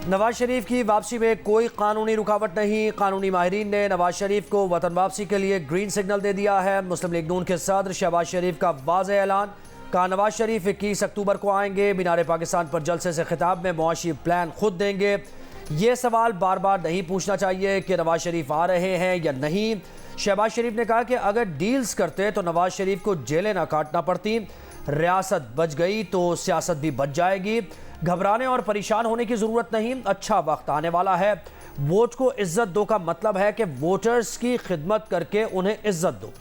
नवाज शरीफ की वापसी में कोई कानूनी रुकावट नहीं। कानूनी माहिरीन ने नवाज शरीफ को वतन वापसी के लिए ग्रीन सिग्नल दे दिया है। मुस्लिम लीग नून के सदर शहबाज शरीफ का वाज़ेह ऐलान। कहा नवाज शरीफ 21 अक्टूबर को आएंगे। मीनार पाकिस्तान पर जलसे से खिताब में मुआशी प्लान खुद देंगे। ये सवाल बार बार नहीं पूछना चाहिए कि नवाज शरीफ आ रहे हैं या नहीं। शहबाज शरीफ ने कहा कि अगर डील्स करते तो नवाज शरीफ को जेलें ना काटना पड़ती। रियासत बच गई तो सियासत भी बच जाएगी। घबराने और परेशान होने की जरूरत नहीं। अच्छा वक्त आने वाला है। वोट को इज्जत दो का मतलब है कि वोटर्स की खिदमत करके उन्हें इज्जत दो।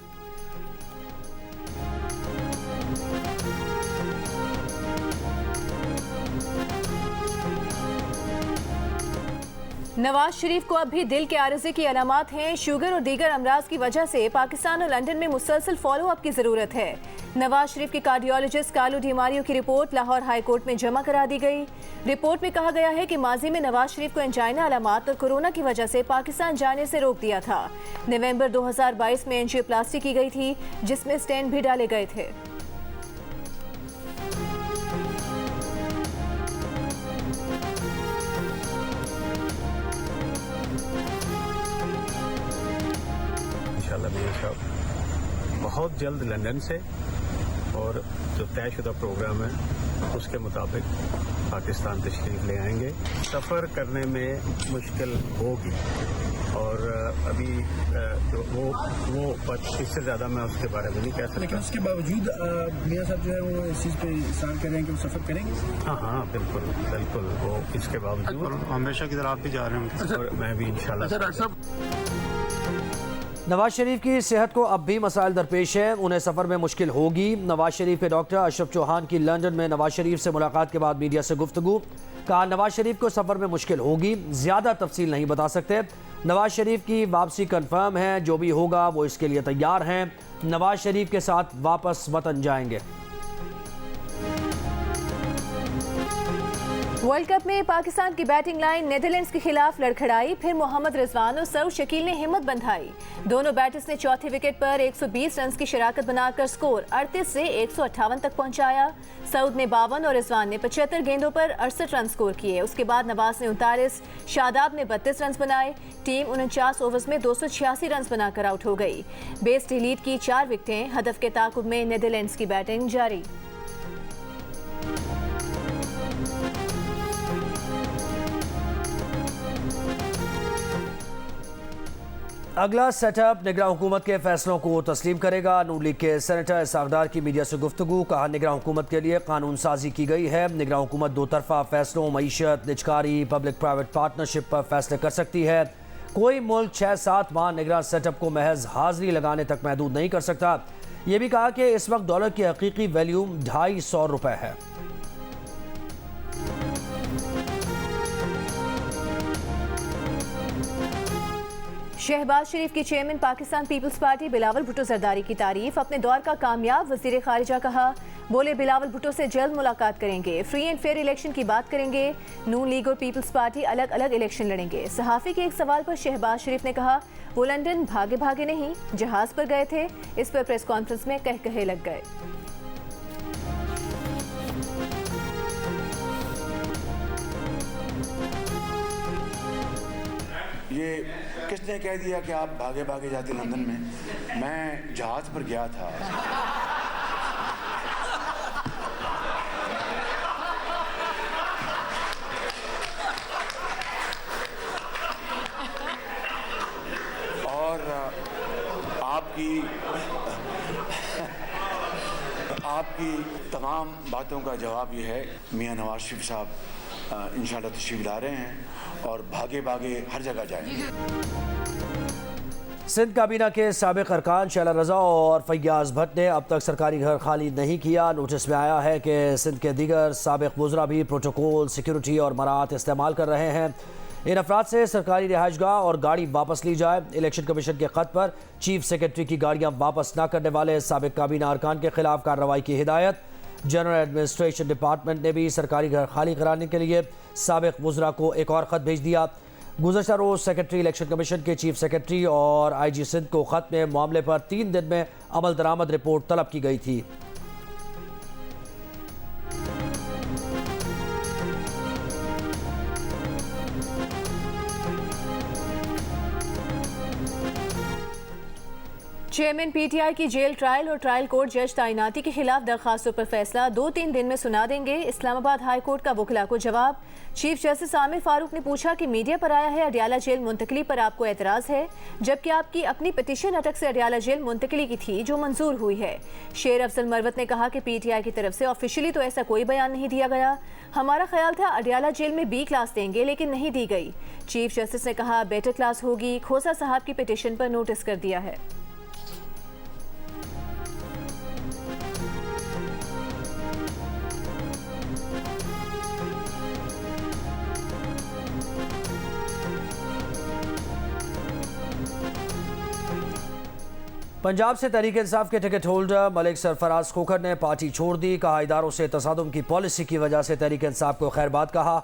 नवाज शरीफ को अब भी दिल के आर्जे की अलामात हैं। शुगर और दीगर अमराज की वजह से पाकिस्तान और लंदन में मुसलसल फॉलोअप की जरूरत है। नवाज शरीफ के कार्डियोलॉजिस्ट कालू ढीमारियो की रिपोर्ट लाहौर हाई कोर्ट में जमा करा दी गई। रिपोर्ट में कहा गया है कि माजी में नवाज शरीफ को एंजाइना अलामात और कोरोना की वजह से पाकिस्तान जाने से रोक दिया था। नवंबर 2022 में एंजियोप्लास्टी की गई थी, जिसमें स्टेंट भी डाले गए थे। बहुत जल्द लंदन से और जो तयशुदा प्रोग्राम है उसके मुताबिक पाकिस्तान तशरीफ ले आएंगे। सफ़र करने में मुश्किल होगी और अभी वो इससे ज़्यादा मैं उसके बारे में नहीं कह सकता। लेकिन उसके बावजूद मियां साहब जो है वो इस चीज़ पे इंसान कर रहे हैं कि वो सफ़र करेंगे। हाँ बिल्कुल बिल्कुल, वो इसके बावजूद हमेशा की तरह आप भी जा रहे हैं और मैं भी इंशाल्लाह। नवाज शरीफ की सेहत को अब भी मसाइल दरपेश है। उन्हें सफ़र में मुश्किल होगी। नवाज शरीफ के डॉक्टर अशरफ चौहान की लंदन में नवाज शरीफ से मुलाकात के बाद मीडिया से गुफ्तगू। कहा नवाज शरीफ को सफ़र में मुश्किल होगी, ज़्यादा तफसील नहीं बता सकते। नवाज शरीफ की वापसी कन्फर्म है, जो भी होगा वो इसके लिए तैयार हैं। नवाज शरीफ के साथ वापस वतन जाएंगे। वर्ल्ड कप में पाकिस्तान की बैटिंग लाइन नीदरलैंड्स के खिलाफ लड़खड़ाई। फिर मोहम्मद रिजवान और सऊद शकील ने हिम्मत बंधाई। दोनों बैटर्स ने चौथे विकेट पर 120 रन की शराकत बनाकर स्कोर 38 से 158 तक पहुंचाया। सऊद ने 52 और रिजवान ने 75 गेंदों पर 68 रन स्कोर किए। उसके बाद नवाज ने 39, शादाब ने 32 रन बनाए। टीम 49 ओवर्स में 286 रन बनाकर आउट हो गई। बेस डिलीट की 4 विकेटें। हदफ के ताकुब में नीदरलैंड्स की बैटिंग जारी। अगला सेटअप निगरान हुकूमत के फैसलों को तस्लीम करेगा। नून लीग के सेनेटर इसाकदार की मीडिया से गुफ्तगू। कहा निगरान हुकूमत के लिए कानून साजी की गई है। निगरान हुकूमत दो तरफा फैसलों, मईशत, निजकारी, पब्लिक प्राइवेट पार्टनरशिप पर फैसले कर सकती है। कोई मुल्क 6-7 माह निगरान सेटअप को महज हाजिरी लगाने तक महदूद नहीं कर सकता। ये भी कहा कि इस वक्त डॉलर की हकीकी वैल्यू 250 रुपये है। शहबाज शरीफ के chairman Pakistan peoples party Bilawal Bhutto Zardari की तारीफ। अपने दौर का कामयाब वजीर खारिजा कहा। बोले बिलावल भुट्टो से जल्द मुलाकात करेंगे। फ्री एंड फेयर इलेक्शन की बात करेंगे। नून लीग और पीपल्स पार्टी अलग अलग इलेक्शन लड़ेंगे। सहाफ़ी के एक सवाल पर शहबाज शरीफ ने कहा वो लंदन भागे भागे नहीं, जहाज पर गए थे। इस पर प्रेस कॉन्फ्रेंस में कहे लग गए। ये किसने कह दिया कि आप भागे भागे जाते लंदन में? मैं जहाज पर गया था। और आपकी तमाम बातों का जवाब ये है मियां नवाज शरीफ साहब इंशाल्लाह तशरीफ ला रहे हैं और भागे भागे हर जगह जाएंगे। सिंध काबीना के साबिक अरकान शैला रजा और फैयाज भट्ट ने अब तक सरकारी घर खाली नहीं किया। नोटिस में आया है कि सिंध के दीगर साबिक वज़रा भी प्रोटोकॉल, सिक्योरिटी और मराहत इस्तेमाल कर रहे हैं। इन अफराद से सरकारी रिहाइशगाह और गाड़ी वापस ली जाए। इलेक्शन कमीशन के खत पर चीफ सेक्रेटरी की गाड़ियाँ वापस न करने वाले साबिक काबीना अरकान के खिलाफ कार्रवाई की हिदायत। जनरल एडमिनिस्ट्रेशन डिपार्टमेंट ने भी सरकारी घर खाली कराने के लिए साबिक वज़रा को एक और ख़त भेज दिया। गुज़श्ता रोज़ सेक्रेटरी इलेक्शन कमीशन के चीफ सेक्रेटरी और IG सिंध को ख़त में मामले पर 3 दिन में अमल दरामद रिपोर्ट तलब की गई थी। चेयरमैन पीटीआई की जेल ट्रायल और ट्रायल कोर्ट जज तैनाती के खिलाफ दरखास्तों पर फैसला 2-3 दिन में सुना देंगे। इस्लामाबाद हाई कोर्ट का वकला को जवाब। चीफ जस्टिस आमिर फारूक ने पूछा कि मीडिया पर आया है अडियाला जेल मुंतकली पर आपको एतराज़ है, जबकि आपकी अपनी पिटीशन अटक से अडियाला जेल मुंतकली की थी जो मंजूर हुई है। शेर अफजल मरवत ने कहा कि पीटीआई की तरफ से ऑफिशियली तो ऐसा कोई बयान नहीं दिया गया। हमारा ख्याल था अडियाला जेल में बी क्लास देंगे, लेकिन नहीं दी गई। चीफ जस्टिस ने कहा बेटर क्लास होगी। खोसा साहब की पिटीशन पर नोटिस कर दिया है। पंजाब से तहरीक इंसाफ के टिकट होल्डर मलिक सरफराज खोखर ने पार्टी छोड़ दी। कहा इदारों से तसादुम की पॉलिसी की वजह से तहरीक इंसाफ को खैरबाद कहा।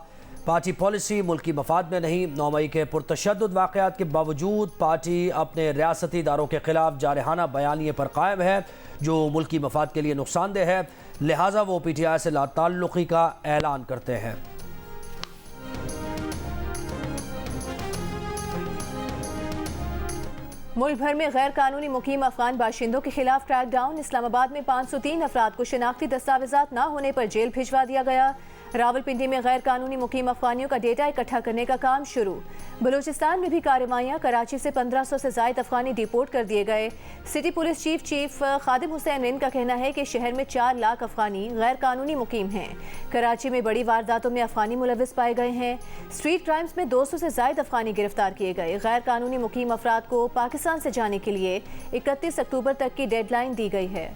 पार्टी पॉलिसी मुल्की मफाद में नहीं। 9 मई के पुरतशद्दुद वाक़यात के बावजूद पार्टी अपने रियासती इदारों के खिलाफ जारहाना बयानिए पर कायम है जो मुल्की मफाद के लिए नुकसानदेह है, लिहाजा वो पीटीआई से लाताल्लुक़ी का ऐलान करते हैं। मुल्क भर में गैर कानूनी मुकीम अफगान बाशिंदों के खिलाफ क्रैकडाउन। इस्लामाबाद में 503 अफराद को शनाख्ती दस्तावेजात न होने पर जेल भिजवा दिया गया। रावलपिंडी में गैर कानूनी मुकीम अफगानियों का डेटा इकट्ठा करने का काम शुरू। बलूचिस्तान में भी कार्रवाइयाँ। कराची से 1500 से ज़ायद अफगानी डिपोर्ट कर दिए गए। सिटी पुलिस चीफ खादिम हुसैन रिन का कहना है कि शहर में 4 लाख अफगानी गैर कानूनी मुकीम हैं। कराची में बड़ी वारदातों में अफगानी मुलविस पाए गए हैं। स्ट्रीट क्राइम्स में 200 से ज़ायद अफगानी गिरफ्तार किए गए। गैर कानूनी मुकीम अफराद को पाकिस्तान से जाने के लिए 31 अक्टूबर तक की डेडलाइन दी गई है।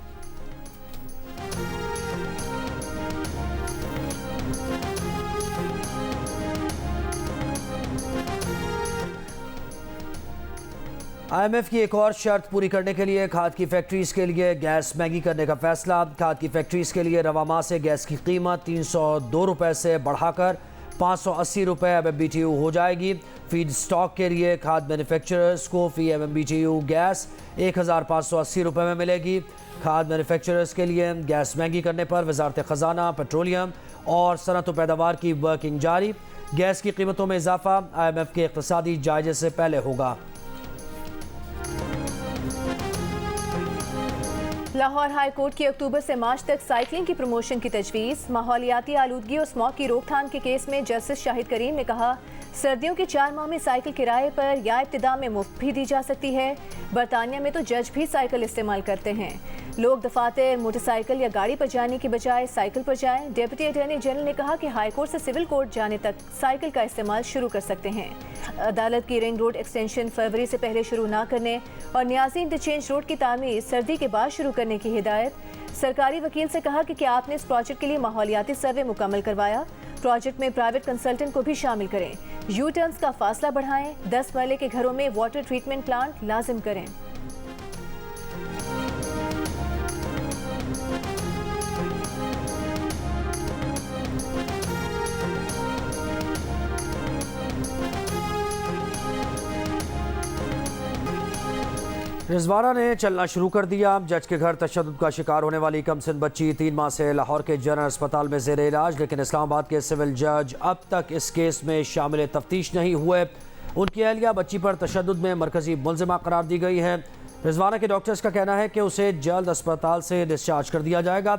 IMF की एक और शर्त पूरी करने के लिए खाद की फैक्ट्रीज के लिए गैस महंगी करने का फैसला। खाद की फैक्ट्रीज के लिए रवा माह से गैस की कीमत 302 रुपये से बढ़ाकर 580 रुपये MMBTU हो जाएगी। फीड स्टॉक के लिए खाद मैन्युफैक्चरर्स को फी MMBTU गैस 1580 रुपये में मिलेगी। खाद मैन्युफैक्चरर्स के लिए गैस महंगी करने पर वजारत ख़जाना, पेट्रोलियम और सनअत व पैदावार की वर्किंग जारी। गैस की कीमतों में इजाफा IMF के इक़्तिसादी जायजे से पहले होगा। लाहौर हाई कोर्ट की अक्टूबर से मार्च तक साइकिलिंग की प्रमोशन की तजवीज़। माहौलियाती आलूदगी और स्मॉग की रोकथाम के केस में जस्टिस शाहिद करीम ने कहा सर्दियों के 4 माह में साइकिल किराए पर या इब्तिदा में मुफ्त भी दी जा सकती है। बरतानिया में तो जज भी साइकिल इस्तेमाल करते हैं। लोग दफातर, मोटरसाइकिल या गाड़ी पर जाने की बजाय साइकिल पर जाएं। डिप्टी अटॉर्नी जनरल ने कहा कि हाई कोर्ट से सिविल कोर्ट जाने तक साइकिल का इस्तेमाल शुरू कर सकते हैं। अदालत की रिंग रोड एक्सटेंशन फरवरी से पहले शुरू न करने और नियाजी इंटरचेंज रोड की तामीर सर्दी के बाद शुरू करने की हिदायत। सरकारी वकील से कहा कि क्या आपने इस प्रोजेक्ट के लिए माहौलियाती सर्वे मुकम्मल करवाया। प्रोजेक्ट में प्राइवेट कंसल्टेंट को भी शामिल करें। यू टर्न्स का फासला बढ़ाएं। 10 मरले के घरों में वाटर ट्रीटमेंट प्लांट लाजिम करें। रिजवाना ने चलना शुरू कर दिया। जज के घर तशद्दुद का शिकार होने वाली कमसिन बच्ची 3 माह से लाहौर के जनरल अस्पताल में ज़ेर इलाज, लेकिन इस्लामाबाद के सिविल जज अब तक इस केस में शामिल तफ्तीश नहीं हुए। उनकी अहलिया बच्ची पर तशद्दुद में मरकजी मुलजिमा करार दी गई है। रिजवाना के डॉक्टर्स का कहना है कि उसे जल्द अस्पताल से डिस्चार्ज कर दिया जाएगा।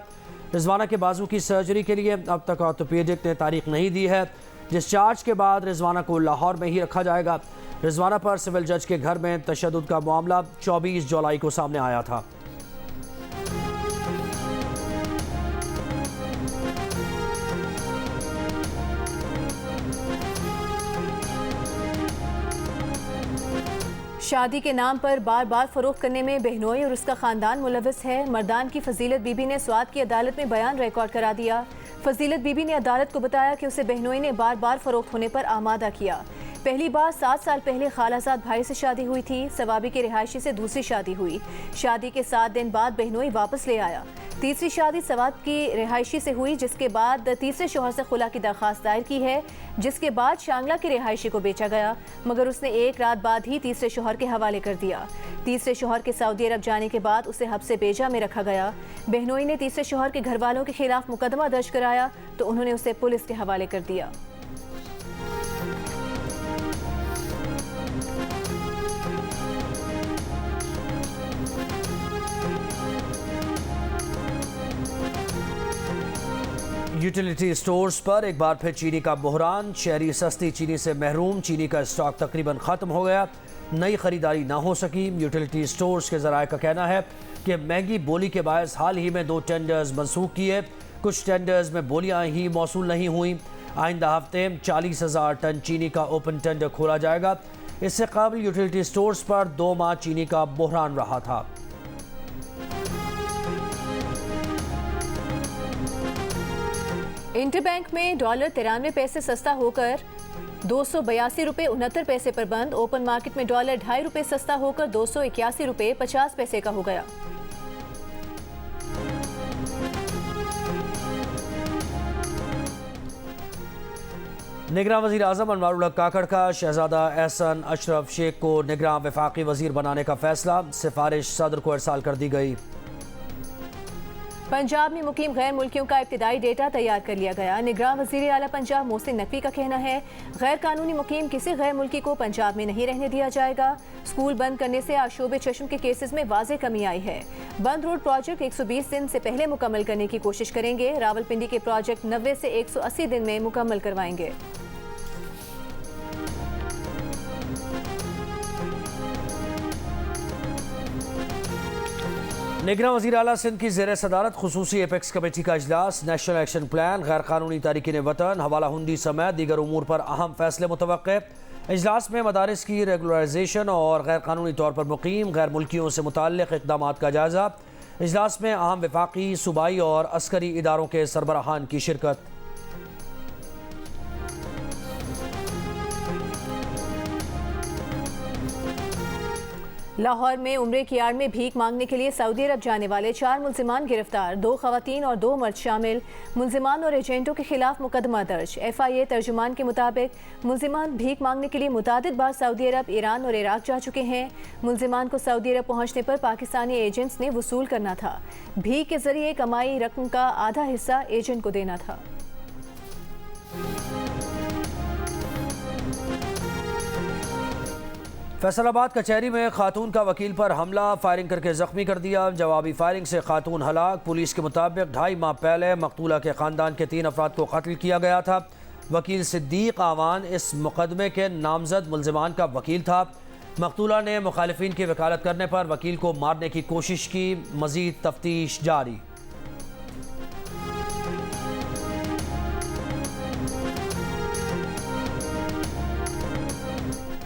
रिजवाना के बाजू की सर्जरी के लिए अब तक ऑर्थोपेडिक ने तारीख नहीं दी है। डिस्चार्ज के बाद रिजवाना को लाहौर में ही रखा जाएगा। रिजवाना पर सिविल जज के घर में तशद्दुद का मामला 24 जुलाई को सामने आया था। शादी के नाम पर बार बार फरोख्त करने में बहनोई और उसका खानदान मुलविस है। मर्दान की फजीलत बीबी ने स्वात की अदालत में बयान रिकॉर्ड करा दिया। फजीलत बीबी ने अदालत को बताया कि उसे बहनोई ने बार बार फरोख्त होने पर आमादा किया। पहली बार 7 साल पहले खालाजाद भाई से शादी हुई थी। सवाबी के रिहायशी से दूसरी शादी हुई। शादी के 7 दिन बाद बहनोई वापस ले आया। तीसरी शादी सवाब की रिहायशी से हुई, जिसके बाद तीसरे शोहर से खुला की दरख्वास्त दायर की है, जिसके बाद शांगला की रिहायशी को बेचा गया, मगर उसने 1 रात बाद ही तीसरे शोहर के हवाले कर दिया। तीसरे शोहर के सऊदी अरब जाने के बाद उसे हब्से बेजा में रखा गया। बहनोई ने तीसरे शोहर के घर वालों के खिलाफ मुकदमा दर्ज कराया तो उन्होंने उसे पुलिस के हवाले कर दिया। यूटिलिटी स्टोर्स पर एक बार फिर चीनी का बहरान। शहरी सस्ती चीनी से महरूम। चीनी का स्टॉक तकरीबन ख़त्म हो गया। नई खरीदारी ना हो सकी। यूटिलिटी स्टोर्स के ज़राए का कहना है कि महंगी बोली के बायस हाल ही में 2 टेंडर्स मनसूख किए। कुछ टेंडर्स में बोलियां ही मौसूल नहीं हुई। आइंदा हफ्ते 40,000 टन चीनी का ओपन टेंडर खोला जाएगा। इससे काबिल यूटिलिटी स्टोर्स पर 2 माह चीनी का बहरान रहा था। इंटरबैंक में डॉलर 93 पैसे सस्ता होकर 282 रुपये 69 पैसे पर बंद। ओपन मार्केट में डॉलर 2.5 रुपये सस्ता होकर 281 रुपये 50 पैसे का हो गया। निगरान वज़ीर आज़म अनवारुल हक काकड़ का शहजादा एहसन अशरफ शेख को निगरान वफाकी वज़ीर बनाने का फैसला। सिफारिश सदर को इरसाल कर दी गई। पंजाब में मुकीम गैर मुल्कियों का इब्तिदाई डेटा तैयार कर लिया गया। निगरान वज़ीर आला पंजाब मोहसिन नकवी का कहना है गैर कानूनी मुकीम किसी गैर मुल्की को पंजाब में नहीं रहने दिया जाएगा। स्कूल बंद करने से आशोब चश्म के केसेस में वाज़ेह कमी आई है। बंद रोड प्रोजेक्ट 120 दिन से पहले मुकम्मल करने की कोशिश करेंगे। रावलपिंडी के प्रोजेक्ट 90 से 180 दिन में मुकम्मल करवाएंगे। निगरान वज़ीर आला सिंध की ज़ेर सदारत खुसूसी एपेक्स कमेटी का इजलास। नेशनल एक्शन प्लान, गैर कानूनी तारिकीन वतन, हवाला हुंडी समेत दीगर उमूर पर अहम फैसले मुतवक्के। इजलास में मदारिस की रेगुलराइजेशन और गैर कानूनी तौर पर मुकीम गैर मुल्कियों से मुताल्लिक़ इक़दाम का जायज़ा। इजलास में अहम वफाकी, सूबाई और अस्करी इदारों के सरबराहान की शिरकत। लाहौर में उम्रे की आड़ में भीख मांगने के लिए सऊदी अरब जाने वाले 4 मुल्जिमान गिरफ्तार। 2 खवातीन और 2 मर्द शामिल। मुल्जिमान और एजेंटों के खिलाफ मुकदमा दर्ज। FIA तर्जुमान के मुताबिक मुल्जिमान भीख मांगने के लिए मुतादिद बार सऊदी अरब, ईरान और इराक जा चुके हैं। मुल्जिमान को सऊदी अरब पहुंचने पर पाकिस्तानी एजेंट्स ने वसूल करना था। भीख के जरिए कमाई रकम का आधा हिस्सा एजेंट को देना था। फैसलाबाद कचहरी में खातून का वकील पर हमला, फायरिंग करके जख्मी कर दिया। जवाबी फायरिंग से खातून हलाक। पुलिस के मुताबिक 2.5 माह पहले मकतूला के ख़ानदान के 3 अफराद को कत्ल किया गया था। वकील सिद्दीक आवान इस मुकदमे के नामजद मुल्जिमान का वकील था। मकतूला ने मुखालिफिन की वकालत करने पर वकील को मारने की कोशिश की। मज़ीद तफ्तीश जारी।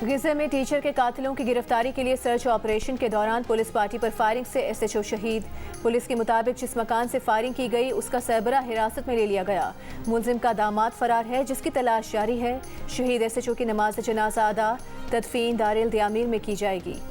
गिज़र में टीचर के कातिलों की गिरफ्तारी के लिए सर्च ऑपरेशन के दौरान पुलिस पार्टी पर फायरिंग से SHO शहीद। पुलिस के मुताबिक जिस मकान से फायरिंग की गई उसका सरबरा हिरासत में ले लिया गया। मुलजिम का दामाद फरार है जिसकी तलाश जारी है। शहीद SHO की नमाज जनाजा अदा तदफीन दारिल दयामीर में की जाएगी।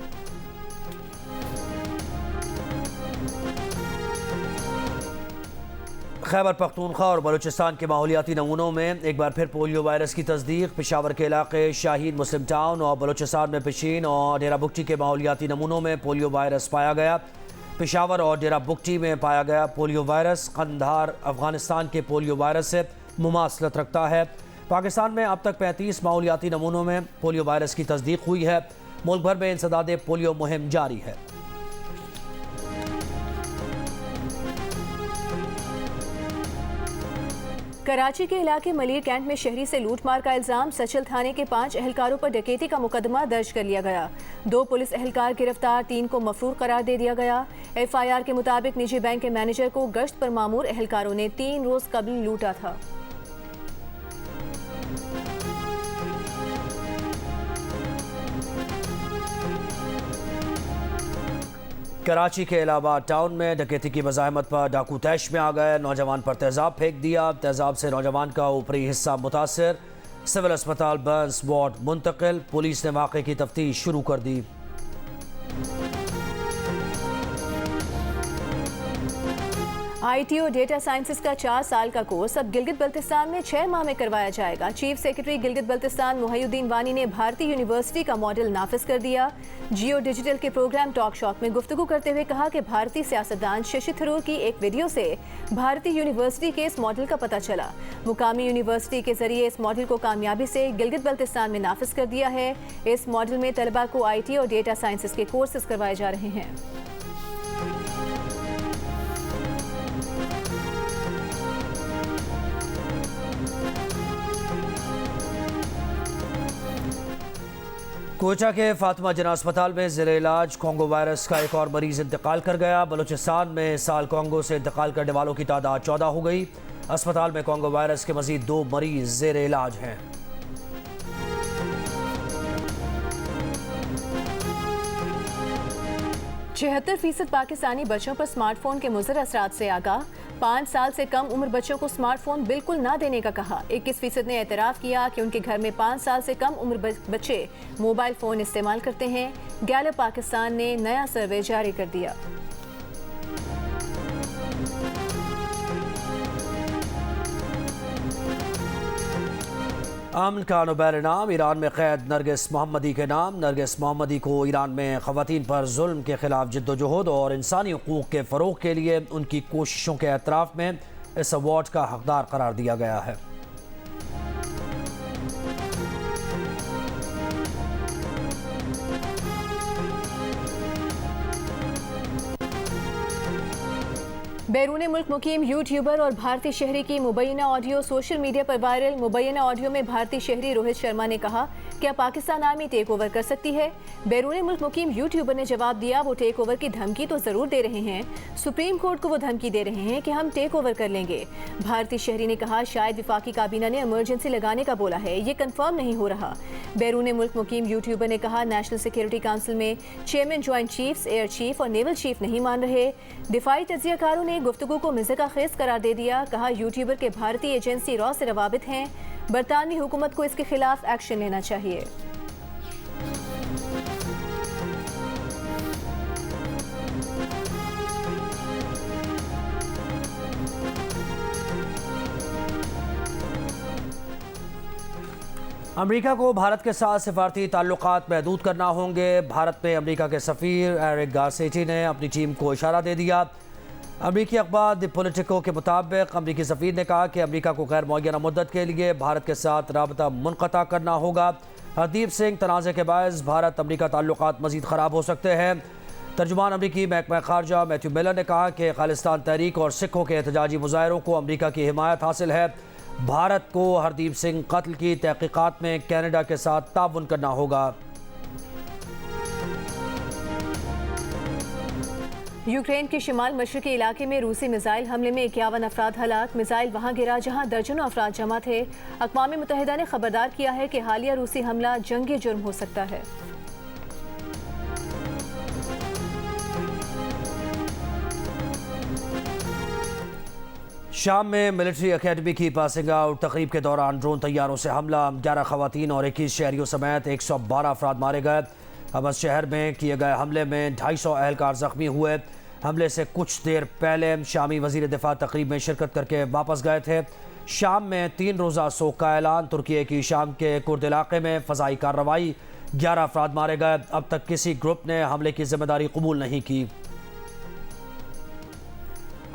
खैबर पख्तूनख्वा और बलूचिस्तान के माहौलियाती नमूनों में एक बार फिर पोलियो वायरस की तस्दीक। पेशावर के इलाके शाहीन मुस्लिम टाउन और बलूचिस्तान में पिशीन और डेरा बुगटी के माहौलियाती नमूनों में पोलियो वायरस पाया गया। पेशावर और डेरा बुगटी में पाया गया पोलियो वायरस कंधार अफगानिस्तान के पोलियो वायरस से मुमासलत रखता है। पाकिस्तान में अब तक 35 माहौलियाती नमूनों में पोलियो वायरस की तस्दीक हुई है। मुल्क भर में इंसदाद पोलियो मुहिम जारी है। कराची के इलाके मलिर कैंट में शहरी से लूटमार का इल्जाम। सचल थाने के 5 एहलकारों पर डकैती का मुकदमा दर्ज कर लिया गया। 2 पुलिस एहलकार गिरफ्तार, 3 को मफरूर करार दे दिया गया। FIR के मुताबिक निजी बैंक के मैनेजर को गश्त पर मामूर एहलकारों ने 3 रोज कबल लूटा था। कराची के इलाहाबाद टाउन में डकैती की मज़ाहमत पर डाकू तैश में आ गए। नौजवान पर तेज़ाब फेंक दिया। तेज़ाब से नौजवान का ऊपरी हिस्सा मुतासर। सिविल अस्पताल बर्न्स वार्ड मुंतकिल। पुलिस ने वाक़े की तफ्तीश शुरू कर दी। IT और डेटा साइंसेस का 4 साल का कोर्स अब गिलगित बल्तिस्तान में 6 माह में करवाया जाएगा। चीफ सेक्रेटरी गिलगित बल्तिस्तान मोहिउद्दीन वानी ने भारतीय यूनिवर्सिटी का मॉडल नाफिज कर दिया। जियो डिजिटल के प्रोग्राम टॉक शॉक में गुफ्तगू करते हुए कहा कि भारतीय सियासतदान शशि थरूर की एक वीडियो से भारतीय यूनिवर्सिटी के इस मॉडल का पता चला। मुकामी यूनिवर्सिटी के जरिए इस मॉडल को कामयाबी से गिलगित बल्तिस्तान में नाफिज कर दिया है। इस मॉडल में तलबा को IT और डेटा साइंसेस के कोर्सेज करवाए जा रहे हैं। कोयटा के फातिमा जना अस्पताल में ज़ेरे इलाज कोंगो वायरस का एक और मरीज इंतकाल कर गया। बलूचिस्तान में साल कोंगो से इंतकाल करने वालों की तादाद 14 हो गई। अस्पताल में कोंगो वायरस के मजीद 2 मरीज ज़ेरे इलाज हैं। %76 पाकिस्तानी बच्चों पर स्मार्टफोन के मुज़र असरात से आगाह। 5 साल से कम उम्र बच्चों को स्मार्टफोन बिल्कुल ना देने का कहा। 21% ने एतराफ़ किया कि उनके घर में 5 साल से कम उम्र बच्चे मोबाइल फ़ोन इस्तेमाल करते हैं। गैलप पाकिस्तान ने नया सर्वे जारी कर दिया। अमन का नोबेल इनाम ईरान में कैद नरगिस मोहम्मदी के नाम। नरगिस मोहम्मदी को ईरान में ख़वातीन पर जुल्म के खिलाफ जद्दोजहद और इंसानी हकूक़ के फ़रोग़ के लिए उनकी कोशिशों के एतराफ़ में इस अवार्ड का हकदार करार दिया गया है। बैरून मुल्क मुकीम यूट्यूबर और भारतीय शहरी की मुबैना ऑडियो सोशल मीडिया पर वायरल। मुबैना ऑडियो में भारतीय शहरी रोहित शर्मा ने कहा, क्या पाकिस्तान आर्मी टेक ओवर कर सकती है? बैरून मुल्क मुकीम यूट्यूबर ने जवाब दिया, वो टेक ओवर की धमकी तो जरूर दे रहे हैं। सुप्रीम कोर्ट को वो धमकी दे रहे हैं कि हम टेक ओवर कर लेंगे। भारतीय शहरी ने कहा, शायद विफाकी काबीना ने इमरजेंसी लगाने का बोला है, ये कंफर्म नहीं हो रहा। बैरून मुल्क मुकीम यूट्यूबर ने कहा, नेशनल सिक्योरिटी काउंसिल में chairman, joint chiefs, air chief और नेवल चीफ नहीं मान रहे। दिफाई तज्जियाकारों ने गुफ्तगू को मिज़्ज़ा खेज़ करार दे दिया। कहा, यूट्यूबर के भारतीय एजेंसी रॉ से रवाबित हैं। बरतानवी हुकूमत को इसके खिलाफ एक्शन लेना चाहिए। अमेरिका को भारत के साथ सिफारती ताल्लुकात महदूद करना होंगे। भारत में अमेरिका के सफ़ीर एरिक गारसेटी ने अपनी टीम को इशारा दे दिया। अमेरिकी अखबार द पॉलिटिको के मुताबिक अमेरिकी सफ़ीर ने कहा कि अमेरिका को गैर मुअय्यना मुद्दत के लिए भारत के साथ राबता मुनक़ता करना होगा। हरदीप सिंह, तनाज़े के बायस भारत अमेरिका ताल्लुकात मज़ीद ख़राब हो सकते हैं। तर्जुमान अमेरिकी महकमा ख़ारजा मैथ्यू मिलर ने कहा कि खालिस्तान तहरीक और सिखों के एहतजाजी मुज़ाहिरों को अमेरिका की हिमायत हासिल है। भारत को हरदीप सिंह कत्ल की तहक़ीक़ात में कैनेडा के साथ ताउन करना होगा। यूक्रेन के शिमाल मशरक़ी इलाके में रूसी मिसाइल हमले में 51 अफराद हलाक। मिसाइल वहां गिरा जहां दर्जनों अफराद जमा थे। अक़वाम मुत्तहिदा ने खबरदार किया है कि हालिया रूसी हमला जंगी जुर्म हो सकता है। शाम में मिलिट्री अकेडमी की पासिंग आउट तकरीब के दौरान ड्रोन तैयारों से हमला। 11 ख़वातीन और 21 शहरियों समेत 112 अफराद मारे गए। अबस शहर में किए गए हमले में 250 अहलकार ज़ख्मी हुए। हमले से कुछ देर पहले शामी वज़ीर दिफा तकरीब में शिरकत करके वापस गए थे। शाम में 3 रोज़ा सोग का ऐलान। तुर्की की शाम के कुर्द इलाके में फ़ज़ाई कार्रवाई, 11 अफराद मारे गए। अब तक किसी ग्रुप ने हमले की जिम्मेदारी कबूल नहीं की।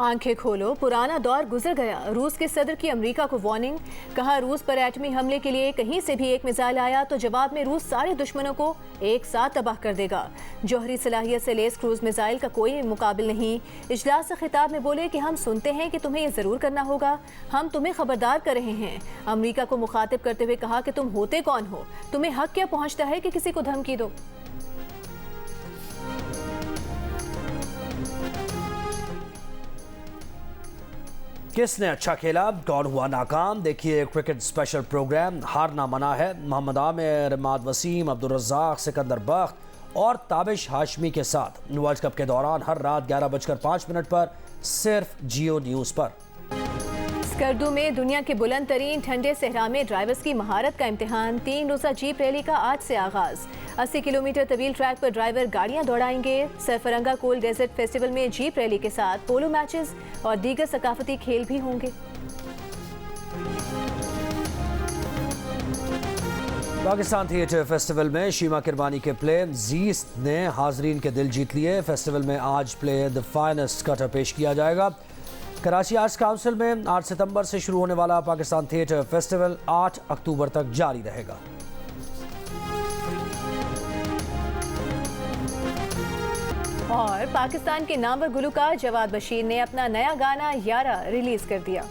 आंखें खोलो, पुराना दौर गुजर गया। रूस के सदर की अमेरिका को वार्निंग। कहा, रूस पर एटमी हमले के लिए कहीं से भी एक मिसाइल आया तो जवाब में रूस सारे दुश्मनों को एक साथ तबाह कर देगा। जौहरी सलाहियत से लेस क्रूज मिसाइल का कोई मुकाबिल नहीं। इजलास से खिताब में बोले कि हम सुनते हैं कि तुम्हें ये ज़रूर करना होगा, हम तुम्हें खबरदार कर रहे हैं। अमेरिका को मुखातिब करते हुए कहा कि तुम होते कौन हो, तुम्हें हक क्या पहुँचता है कि किसी को धमकी दो। किसने अच्छा खेला, कौन हुआ नाकाम? देखिए क्रिकेट स्पेशल प्रोग्राम हारना मना है। मोहम्मद आमिर, इमाद वसीम, अब्दुल रज़्ज़ाक, सिकंदर बख्त और ताबिश हाशमी के साथ वर्ल्ड कप के दौरान हर रात 11:05 पर सिर्फ जियो न्यूज़ पर। स्कर्दू में दुनिया के बुलंद तरीन ठंडे सहरा में ड्राइवर्स की महारत का इम्तिहान। 3 रोज़ा जीप रैली का आज से आगाज। 80 किलोमीटर तवील ट्रैक पर ड्राइवर गाड़ियां दौड़ाएंगे। सरफरंगा कोल डेजर्ट फेस्टिवल में जीप रैली के साथ पोलो मैचेस और दीगर सकाफती खेल भी होंगे। पाकिस्तान थिएटर फेस्टिवल में शीमा किरमानी के प्ले जीस्त ने हाजरीन के दिल जीत लिए। फेस्टिवल में आज प्ले द फाइनेस्ट कटर पेश किया जाएगा। कराची आर्ट्स काउंसिल में 8 सितंबर से शुरू होने वाला पाकिस्तान थिएटर फेस्टिवल 8 अक्टूबर तक जारी रहेगा। और पाकिस्तान के नामवर गुलकार जवाद बशीर ने अपना नया गाना यारा रिलीज कर दिया।